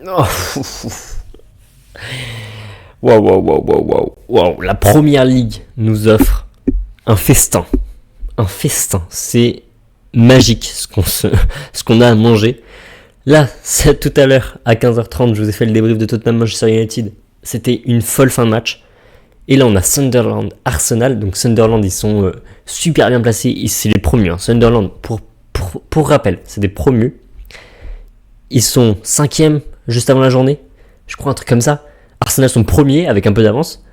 Oh, wow. La première ligue nous offre un festin. Un festin. C'est magique ce qu'on a à manger. Là, c'est tout à l'heure, à 15h30, je vous ai fait le débrief de Tottenham Manchester United. C'était une folle fin de match. Et là, on a Sunderland, Arsenal. Donc Sunderland, ils sont super bien placés. C'est les promus. Hein. Sunderland, pour rappel, c'est des promus. Ils sont 5e juste avant la journée. Je crois un truc comme ça. Arsenal sont premiers avec un peu d'avance.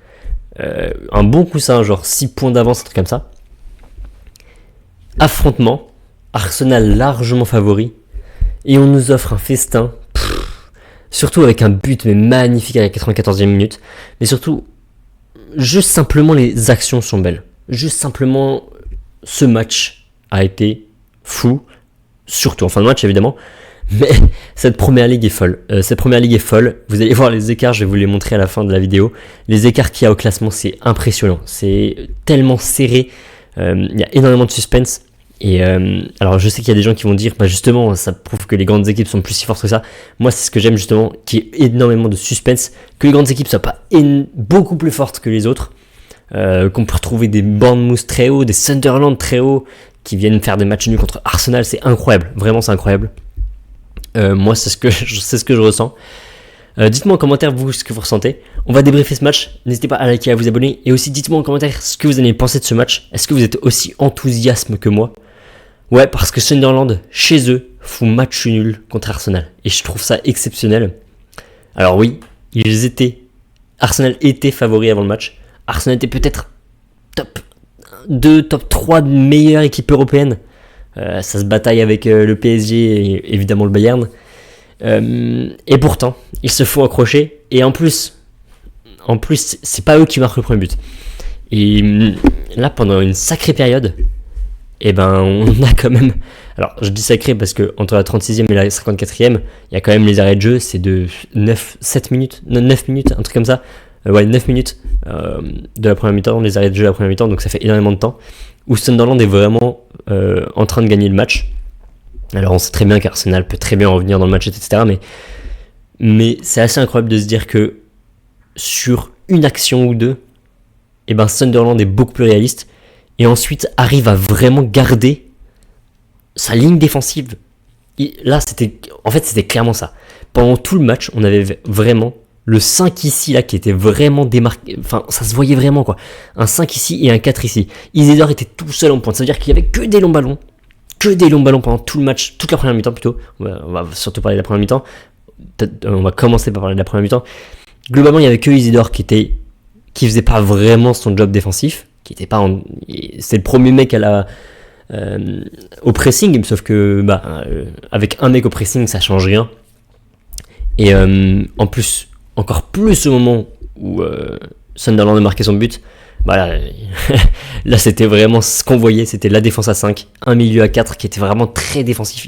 Un bon coussin, genre 6 points d'avance, un truc comme ça. Affrontement. Arsenal largement favori. Et on nous offre un festin. Surtout avec un but mais magnifique à la 94e minute. Mais surtout, juste simplement les actions sont belles. Juste simplement, ce match a été fou. Surtout en fin de match évidemment. Mais cette première ligue est folle. Vous allez voir les écarts, je vais vous les montrer à la fin de la vidéo. Les écarts qu'il y a au classement, c'est impressionnant. C'est tellement serré. Il y a énormément de suspense. Et alors je sais qu'il y a des gens qui vont dire, bah justement, ça prouve que les grandes équipes sont plus si fortes que ça. Moi, c'est ce que j'aime justement, qu'il y ait énormément de suspense. Que les grandes équipes soient pas beaucoup plus fortes que les autres. Qu'on peut retrouver des Bournemouth très haut, des Sunderland très haut, qui viennent faire des matchs nuls contre Arsenal. C'est incroyable. Vraiment, c'est incroyable. Moi, c'est ce que je ressens. Dites-moi en commentaire vous ce que vous ressentez. On va débriefer ce match. N'hésitez pas à liker, à vous abonner. Et aussi dites-moi en commentaire ce que vous allez penser de ce match. Est-ce que vous êtes aussi enthousiaste que moi? Ouais, parce que Sunderland, chez eux, font match nul contre Arsenal. Et je trouve ça exceptionnel. Alors oui, Arsenal était favori avant le match. Arsenal était peut-être top 2, top 3 de meilleure équipe européenne. Ça se bataille avec le PSG et évidemment le Bayern. Et pourtant, ils se font accrocher. Et en plus, c'est pas eux qui marquent le premier but. Et là, pendant une sacrée période, on a quand même... Alors, je dis sacré parce que entre la 36e et la 54e, il y a quand même les arrêts de jeu. C'est de 9 minutes, un truc comme ça. 9 minutes de la première mi-temps, les arrêts de jeu de la première mi-temps. Donc ça fait énormément de temps. Où Sunderland est vraiment en train de gagner le match. Alors on sait très bien qu'Arsenal peut très bien revenir dans le match, etc. Mais c'est assez incroyable de se dire que sur une action ou deux, Sunderland est beaucoup plus réaliste et ensuite arrive à vraiment garder sa ligne défensive. Et là, c'était clairement ça. Pendant tout le match, on avait vraiment le 5 ici, là, qui était vraiment démarqué. Enfin, ça se voyait vraiment, quoi. Un 5 ici et un 4 ici. Isidore était tout seul en pointe. Ça veut dire qu'il n'y avait que des longs ballons. Pendant tout le match, toute la première mi-temps plutôt. On va surtout parler de la première mi-temps. On va commencer par parler de la première mi-temps. Globalement, il n'y avait que Isidore qui faisait pas vraiment son job défensif. C'est le premier mec au pressing, sauf que avec un mec au pressing, ça change rien. Et en plus, encore plus au moment où Sunderland a marqué son but, là c'était vraiment ce qu'on voyait, c'était la défense à 5, un milieu à 4 qui était vraiment très défensif.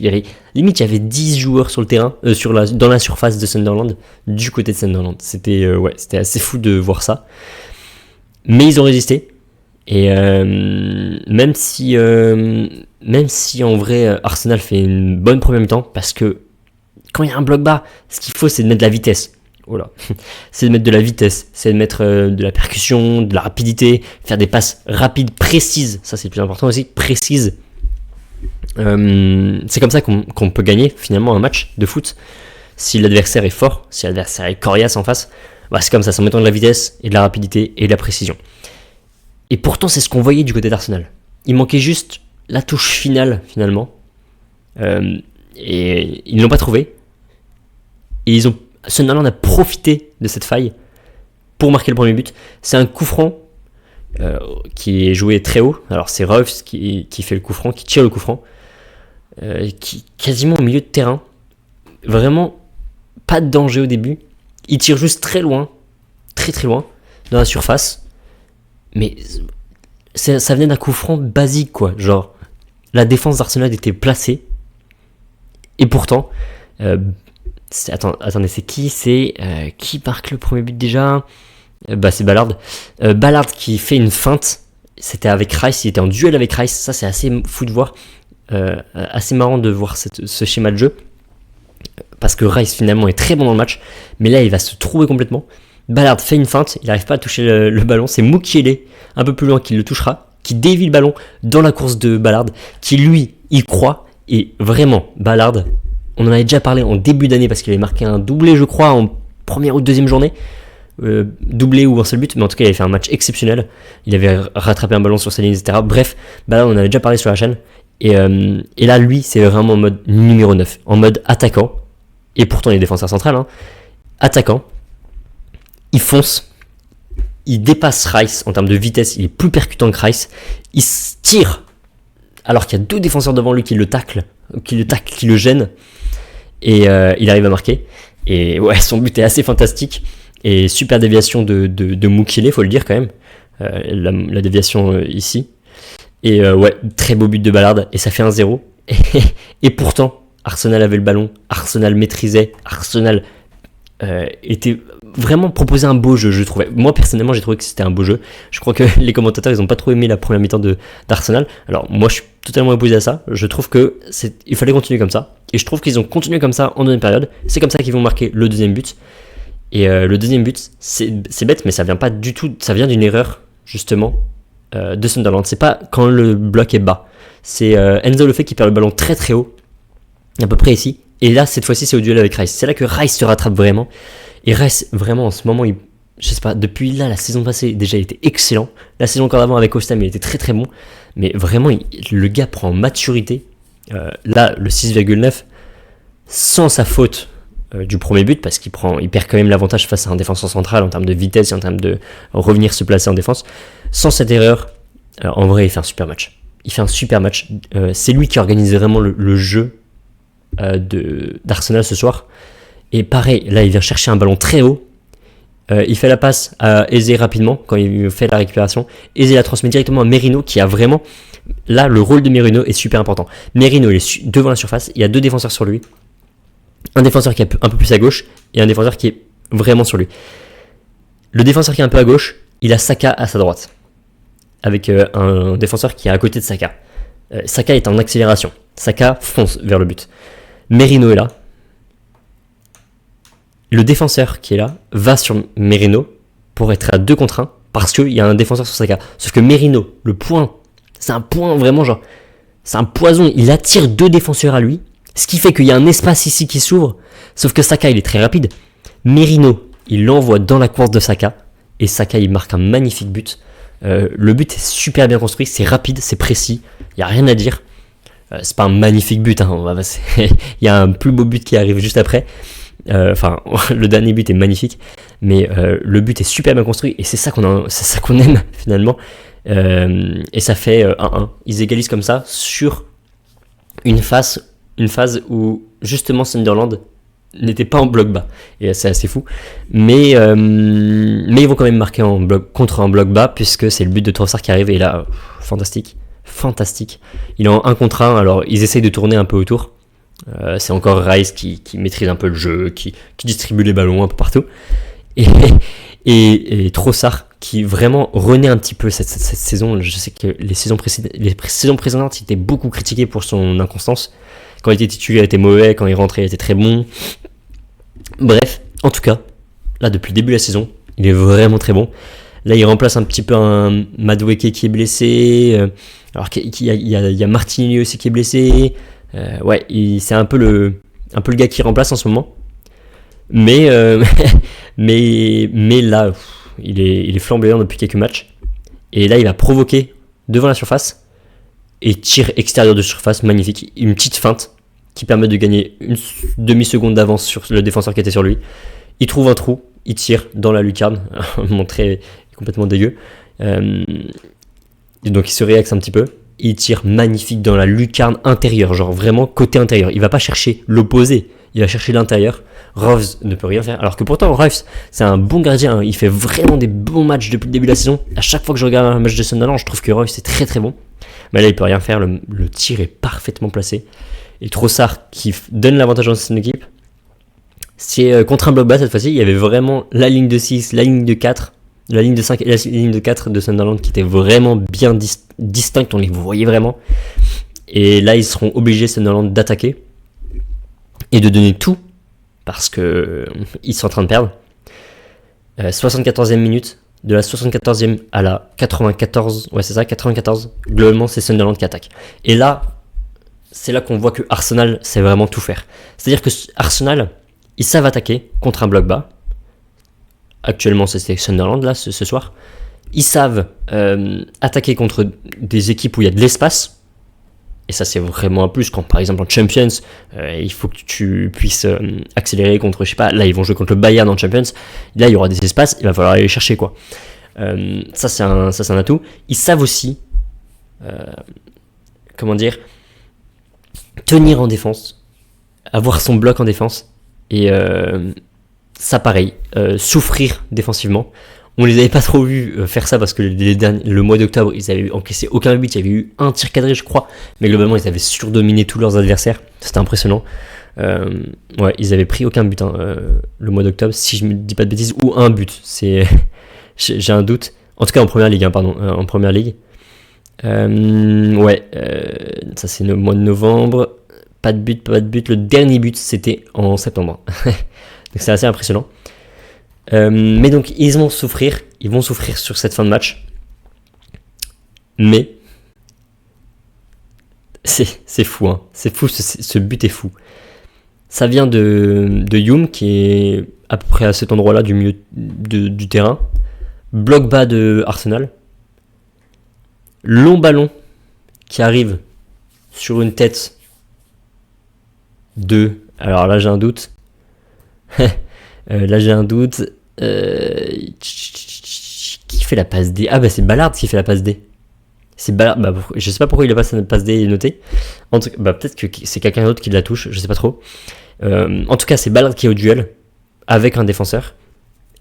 Limite il y avait 10 joueurs sur le terrain, dans la surface de Sunderland, du côté de Sunderland. C'était assez fou de voir ça. Mais ils ont résisté. Et même si en vrai Arsenal fait une bonne première mi-temps, parce que quand il y a un bloc bas, ce qu'il faut c'est de mettre de la vitesse. C'est de mettre de la vitesse, c'est de mettre de la percussion, de la rapidité, faire des passes rapides, précises. Ça c'est le plus important aussi, précises. C'est comme ça qu'on peut gagner finalement un match de foot. Si l'adversaire est fort, si l'adversaire est coriace en face, c'est comme ça, c'est en mettant de la vitesse et de la rapidité et de la précision. Et pourtant c'est ce qu'on voyait du côté d'Arsenal. Il manquait juste la touche finale finalement. Et ils ne l'ont pas trouvé. Et Sunderland a profité de cette faille pour marquer le premier but. C'est un coup franc qui est joué très haut. Alors c'est Ruffs qui fait le coup franc, qui tire le coup franc, qui quasiment au milieu de terrain. Vraiment pas de danger au début. Il tire juste très loin, très très loin dans la surface. Mais ça venait d'un coup franc basique, quoi. Genre la défense d'Arsenal était placée et pourtant. Attendez, c'est qui qui marque le premier but déjà? C'est Ballard. Ballard qui fait une feinte. C'était avec Rice, il était en duel avec Rice. Ça, c'est assez fou de voir. Assez marrant de voir ce schéma de jeu. parce que Rice finalement est très bon dans le match, mais là il va se trouver complètement. Ballard fait une feinte, il n'arrive pas à toucher le ballon, c'est Mukiele un peu plus loin qui le touchera, qui dévie le ballon dans la course de Ballard, qui lui y croit, et vraiment Ballard, on en avait déjà parlé en début d'année parce qu'il avait marqué un doublé je crois en première ou deuxième journée, doublé ou un seul but, mais en tout cas il avait fait un match exceptionnel, il avait rattrapé un ballon sur sa ligne, etc. Bref, Ballard on en avait déjà parlé sur la chaîne, et là lui c'est vraiment en mode numéro 9, en mode attaquant, et pourtant il est défenseur central, hein. Attaquant, il fonce, il dépasse Rice en termes de vitesse, il est plus percutant que Rice, il tire alors qu'il y a deux défenseurs devant lui qui le taclent, qui le gênent, et il arrive à marquer. Et ouais, son but est assez fantastique, et super déviation de Mukiele, faut le dire quand même, la déviation ici. Et ouais, très beau but de Ballard, et ça fait 1-0. Et pourtant, Arsenal avait le ballon, Arsenal maîtrisait, Arsenal était vraiment proposé un beau jeu, je trouvais. Moi personnellement j'ai trouvé que c'était un beau jeu. Je crois que les commentateurs ils ont pas trop aimé la première mi-temps d'Arsenal. Alors moi je suis totalement opposé à ça. Je trouve que il fallait continuer comme ça. Et je trouve qu'ils ont continué comme ça en deuxième période. C'est comme ça qu'ils vont marquer le deuxième but. Et le deuxième but, c'est bête, mais ça vient pas du tout. Ça vient d'une erreur justement de Sunderland. C'est pas quand le bloc est bas. C'est Enzo Lefebvre qui perd le ballon très très haut, à peu près ici. Et là cette fois-ci c'est au duel avec Rice. C'est là que Rice se rattrape vraiment. Et Rice, vraiment, en ce moment, je sais pas, depuis là, la saison passée, déjà, il était excellent. La saison encore d'avant avec Ostam, il était très très bon. Mais vraiment, le gars prend en maturité. Là, le 6,9, sans sa faute du premier but, parce qu'il perd quand même l'avantage face à un défenseur central en termes de vitesse et en termes de revenir se placer en défense. Sans cette erreur, en vrai, il fait un super match. C'est lui qui organise vraiment le jeu d'Arsenal ce soir. Et pareil, là il vient chercher un ballon très haut, il fait la passe à Eze rapidement quand il fait la récupération, Eze la transmet directement à Merino qui a vraiment, là le rôle de Merino est super important. Merino il est devant la surface, il y a deux défenseurs sur lui, un défenseur qui est un peu plus à gauche et un défenseur qui est vraiment sur lui. Le défenseur qui est un peu à gauche, il a Saka à sa droite, avec un défenseur qui est à côté de Saka. Saka est en accélération, Saka fonce vers le but, Merino est là. Le défenseur qui est là va sur Merino pour être à 2 contre 1 parce qu'il y a un défenseur sur Saka. Sauf que Merino, le point, c'est un point vraiment genre, c'est un poison. Il attire 2 défenseurs à lui, ce qui fait qu'il y a un espace ici qui s'ouvre. Sauf que Saka, il est très rapide. Merino, il l'envoie dans la course de Saka et Saka, il marque un magnifique but. Le but est super bien construit, c'est rapide, c'est précis, il n'y a rien à dire. C'est pas un magnifique but, hein, il y a un plus beau but qui arrive juste après. Le dernier but est magnifique, mais le but est super bien construit et c'est ça qu'on aime finalement. Et ça fait 1-1. Ils égalisent comme ça sur une phase où justement Sunderland n'était pas en bloc bas et c'est assez fou. Mais ils vont quand même marquer contre un bloc bas puisque c'est le but de Trossard qui arrive et là fantastique. Il est en 1 contre 1, alors ils essayent de tourner un peu autour. C'est encore Rice qui maîtrise un peu le jeu, qui distribue les ballons un peu partout. Et Trossard qui vraiment renaît un petit peu cette saison. Je sais que les saisons précédentes, il était beaucoup critiqué pour son inconstance. Quand il était titulaire, il était mauvais. Quand il rentrait, il était très bon. Bref, en tout cas, là, depuis le début de la saison, il est vraiment très bon. Là, il remplace un petit peu un Madueke qui est blessé. Alors qu'il y a Martinelli aussi qui est blessé. Ouais, c'est un peu le gars qui remplace en ce moment. Mais là, il est flamboyant depuis quelques matchs. Et là, il va provoquer devant la surface et tir extérieur de surface, magnifique. Une petite feinte qui permet de gagner une demi-seconde d'avance sur le défenseur qui était sur lui. Il trouve un trou, il tire dans la lucarne, montré complètement dégueu. Et donc il se réaxe un petit peu. Il tire magnifique dans la lucarne intérieure, genre vraiment côté intérieur. Il va pas chercher l'opposé, il va chercher l'intérieur. Roves ne peut rien faire, alors que pourtant Roves c'est un bon gardien, hein. Il fait vraiment des bons matchs depuis le début de la saison. À chaque fois que je regarde un match de Sunderland, je trouve que Roves c'est très très bon. Mais là il peut rien faire, le tir est parfaitement placé. Et Trossard qui donne l'avantage dans son équipe. C'est contre un bloc bas cette fois-ci, il y avait vraiment la ligne de 6, la ligne de 4, la ligne de 5 et la ligne de 4 de Sunderland qui étaient vraiment bien distinctes, on les voyait vraiment. Et là ils seront obligés Sunderland d'attaquer et de donner tout parce que ils sont en train de perdre. 74e minute, de la 74e à la 94, ouais c'est ça, 94, globalement c'est Sunderland qui attaque. Et là, c'est là qu'on voit que Arsenal sait vraiment tout faire. C'est-à-dire que Arsenal, ils savent attaquer contre un bloc bas. Actuellement, c'est Sunderland là ce soir. Ils savent attaquer contre des équipes où il y a de l'espace. Et ça, c'est vraiment un plus. Quand par exemple en Champions, il faut que tu puisses accélérer contre, je sais pas, là ils vont jouer contre le Bayern en Champions. Là, il y aura des espaces, il va falloir aller les chercher quoi. Ça, c'est un atout. Ils savent aussi, tenir en défense, avoir son bloc en défense. Et ça, pareil, souffrir défensivement. On les avait pas trop vus faire ça parce que le mois d'octobre, ils avaient encaissé aucun but. Il y avait eu un tir cadré, je crois. Mais globalement, ils avaient surdominé tous leurs adversaires. C'était impressionnant. Ouais, ils avaient pris aucun but le mois d'octobre, si je me dis pas de bêtises, ou un but. J'ai un doute. En tout cas, en première ligue, en première ligue. Ouais, ça c'est le mois de novembre. Pas de but. Le dernier but, c'était en septembre. Donc c'est assez impressionnant. Mais donc ils vont souffrir sur cette fin de match. Mais c'est fou, hein. C'est fou, ce but est fou. Ça vient de Youm qui est à peu près à cet endroit-là du milieu du terrain. Bloc bas de Arsenal. Long ballon qui arrive sur une tête de... Alors là j'ai un doute. Qui fait la passe D? Ah bah c'est Ballard qui fait la passe D. C'est Ballard. Bah, je sais pas pourquoi il a pas sa passe D notée. En tout cas, bah peut-être que c'est quelqu'un d'autre qui la touche. Je sais pas trop. En tout cas, c'est Ballard qui est au duel avec un défenseur.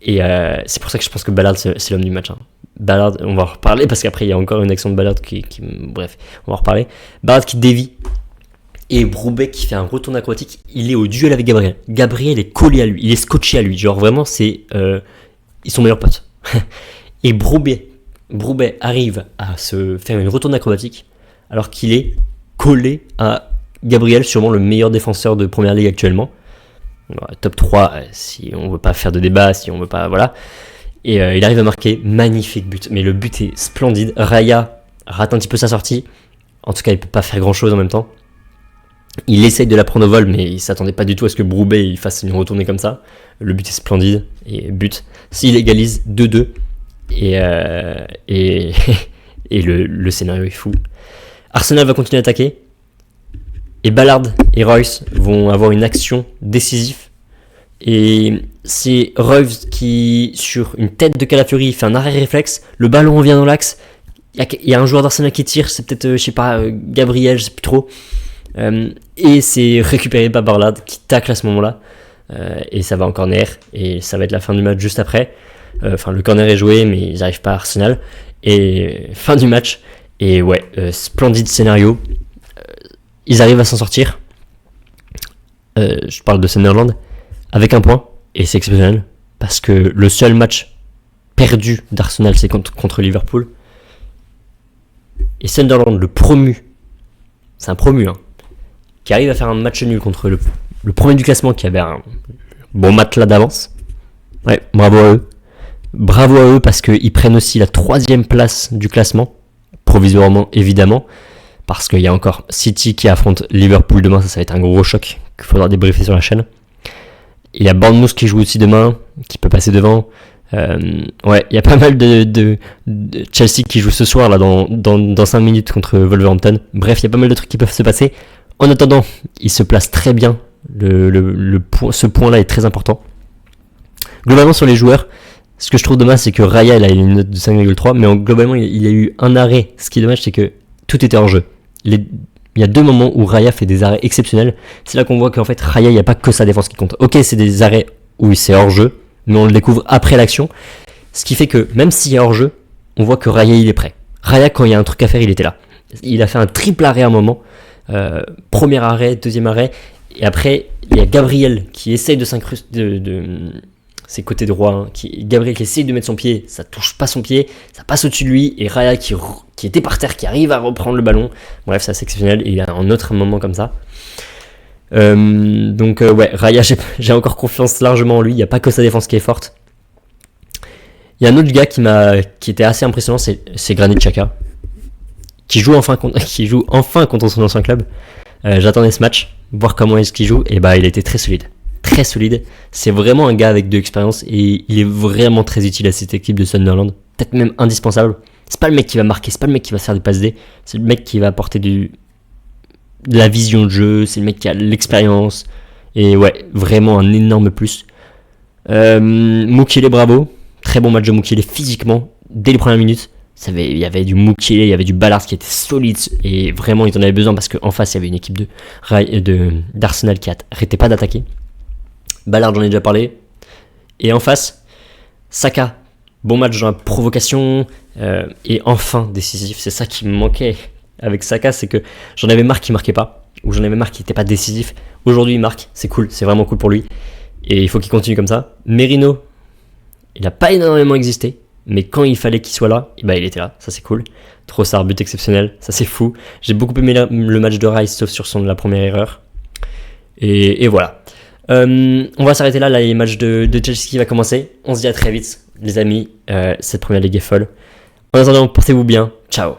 Et c'est pour ça que je pense que Ballard c'est l'homme du match. Hein. Ballard, on va en reparler parce qu'après il y a encore une action de Ballard qui bref, on va en reparler. Ballard qui dévie. Et Broubet qui fait un retour aquatique, il est au duel avec Gabriel. Gabriel est collé à lui, il est scotché à lui. Genre vraiment, ils sont meilleurs potes. Et Broubet arrive à se faire une retourne acrobatique alors qu'il est collé à Gabriel, sûrement le meilleur défenseur de Première Ligue actuellement. Top 3, si on veut pas faire de débat, si on veut pas... Voilà. Et il arrive à marquer, magnifique but. Mais le but est splendide. Raya rate un petit peu sa sortie. En tout cas, il peut pas faire grand-chose en même temps. Il essaye de la prendre au vol, mais il s'attendait pas du tout à ce que Broubet il fasse une retournée comme ça. Le but est splendide, et but. S'il égalise 2-2, et le scénario est fou. Arsenal va continuer à attaquer, et Ballard et Royce vont avoir une action décisive. Et c'est Royce qui, sur une tête de Calafiori, fait un arrêt réflexe, le ballon revient dans l'axe, il y a un joueur d'Arsenal qui tire, c'est peut-être, je sais pas, Gabriel, je sais plus trop. Et c'est récupéré par Ballard qui tacle à ce moment-là, et ça va en corner et ça va être la fin du match juste après. Enfin, le corner est joué, mais ils n'arrivent pas à Arsenal. Et fin du match. Et ouais, splendide scénario. Ils arrivent à s'en sortir. Je parle de Sunderland avec un point, et c'est exceptionnel parce que le seul match perdu d'Arsenal, c'est contre Liverpool. Et Sunderland, le promu, c'est un promu, hein, qui arrive à faire un match nul contre le premier du classement qui avait un bon matelas d'avance. Ouais, bravo à eux. Bravo à eux parce qu'ils prennent aussi la 3e place du classement, provisoirement évidemment, parce qu'il y a encore City qui affronte Liverpool demain, ça va être un gros choc qu'il faudra débriefer sur la chaîne. Il y a Bournemouth qui joue aussi demain, qui peut passer devant. Ouais, il y a pas mal de Chelsea qui joue ce soir là dans 5 minutes contre Wolverhampton. Bref, il y a pas mal de trucs qui peuvent se passer. En attendant, il se place très bien. Ce point-là est très important. Globalement, sur les joueurs, ce que je trouve dommage, c'est que Raya il a une note de 5,3, mais globalement, il a eu un arrêt. Ce qui est dommage, c'est que tout était hors jeu. Il y a 2 moments où Raya fait des arrêts exceptionnels. C'est là qu'on voit qu'en fait, Raya, il n'y a pas que sa défense qui compte. Ok, c'est des arrêts où c'est hors jeu, mais on le découvre après l'action. Ce qui fait que, même s'il y a hors jeu, on voit que Raya, il est prêt. Raya, quand il y a un truc à faire, il était là. Il a fait un triple arrêt à un moment. Premier arrêt, deuxième arrêt, et après il y a Gabriel qui essaye de s'incruster de ses côtés droits, Gabriel qui essaye de mettre son pied, ça touche pas son pied, ça passe au-dessus de lui, et Raya qui était par terre, qui arrive à reprendre le ballon. Bref, ça c'est exceptionnel, et il y a un autre moment comme ça. Ouais, Raya, j'ai encore confiance largement en lui. Il n'y a pas que sa défense qui est forte. Il y a un autre gars qui était assez impressionnant, c'est Granit Xhaka, qui joue enfin contre son ancien club. J'attendais ce match, voir comment est-ce qu'il joue, et bah il était très solide. Très solide. C'est vraiment un gars avec de l'expérience et il est vraiment très utile à cette équipe de Sunderland. Peut-être même indispensable. C'est pas le mec qui va marquer, c'est pas le mec qui va faire des passes D, c'est le mec qui va apporter de la vision de jeu, c'est le mec qui a l'expérience. Et ouais, vraiment un énorme plus. Mukiele, bravo. Très bon match de Mukiele physiquement, dès les premières minutes. Il y avait du Mukiele, il y avait du Ballard qui était solide. Et vraiment, ils en avaient besoin parce qu'en face, il y avait une équipe d'Arsenal qui arrêtait pas d'attaquer. Ballard, j'en ai déjà parlé. Et en face, Saka. Bon match dans la provocation. Et enfin décisif. C'est ça qui me manquait avec Saka, c'est que j'en avais marre qu'il marquait pas. Ou j'en avais marre qu'il n'était pas décisif. Aujourd'hui, il marque. C'est cool. C'est vraiment cool pour lui. Et il faut qu'il continue comme ça. Merino, il n'a pas énormément existé. Mais quand il fallait qu'il soit là, il était là. Ça, c'est cool. Trossard, but exceptionnel. Ça, c'est fou. J'ai beaucoup aimé le match de Rice, sauf sur la première erreur. Et voilà. On va s'arrêter là. Là, les matchs de Chelsea qui va commencer. On se dit à très vite, les amis. Cette première ligue est folle. En attendant, portez-vous bien. Ciao.